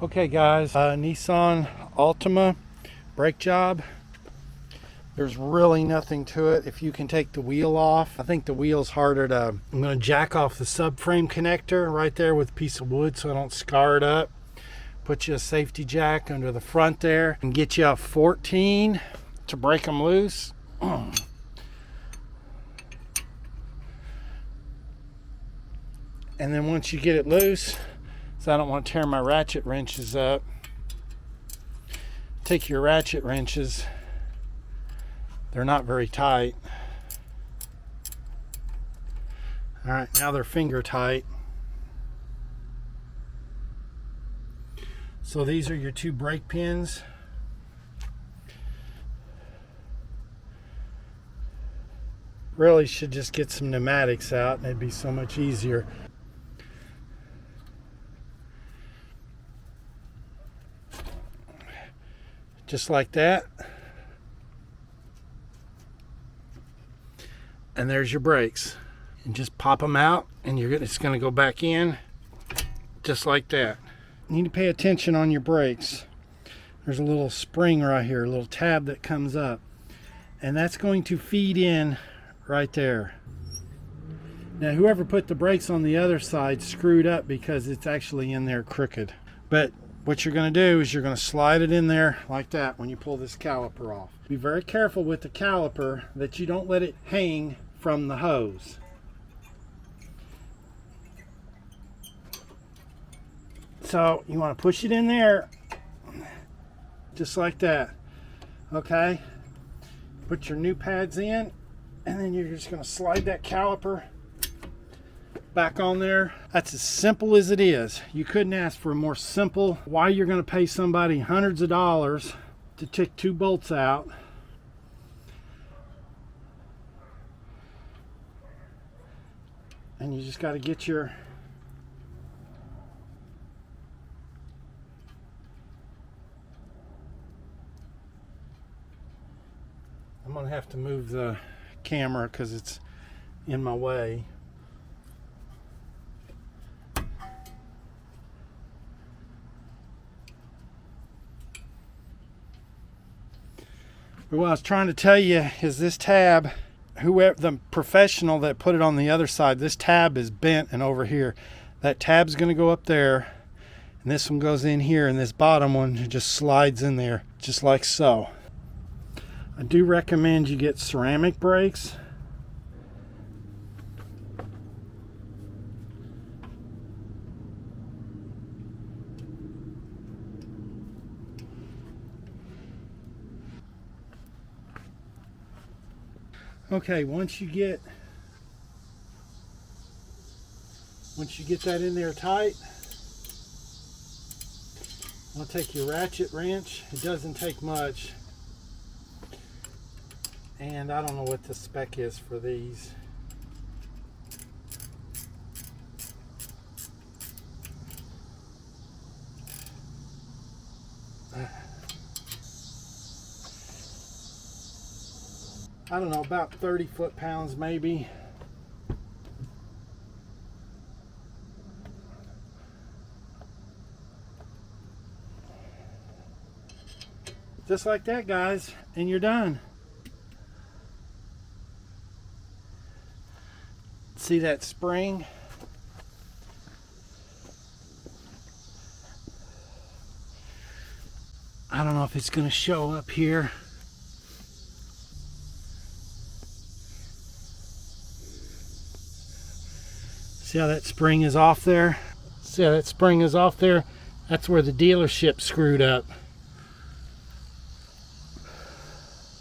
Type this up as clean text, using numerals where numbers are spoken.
Okay guys, Nissan Altima brake job. There's really nothing to it if you can take the wheel off. I think the wheel's harder to... I'm going to jack off the subframe connector right there with a piece of wood so I don't scar it up. Put you a safety jack under the front there and get you a 14 to break them loose. And then once you get it loose, so I don't want to tear my ratchet wrenches up, take your ratchet wrenches. They're not very tight. All right, now they're finger tight. So these are your two brake pins. Really should just get some pneumatics out and it'd be so much easier. Just like that. And there's your brakes. And just pop them out and it's going to go back in just like that. You need to pay attention on your brakes. There's a little spring right here, a little tab that comes up. And that's going to feed in right there. Now whoever put the brakes on the other side screwed up because it's actually in there crooked. But what you're going to do is you're going to slide it in there like that when you pull this caliper off. Be very careful with the caliper that you don't let it hang from the hose. So you want to push it in there just like that. Okay, put your new pads in and then you're just going to slide that caliper back on there. That's as simple as it is. You couldn't ask for a more simple. Why you're going to pay somebody hundreds of dollars to take two bolts out. And you just got to get your... I'm going to have to move the camera because it's in my way. What I was trying to tell you is this tab, whoever the professional that put it on the other side, this tab is bent and over here. That tab's going to go up there and this one goes in here and this bottom one just slides in there just like so. I do recommend you get ceramic brakes. Okay, once you get that in there tight, I'll take your ratchet wrench. It doesn't take much. And I don't know what the spec is for these. I don't know, about 30 foot-pounds maybe. Just like that, guys, and you're done. See that spring? I don't know if it's going to show up here. See how that spring is off there? See how that spring is off there? That's where the dealership screwed up.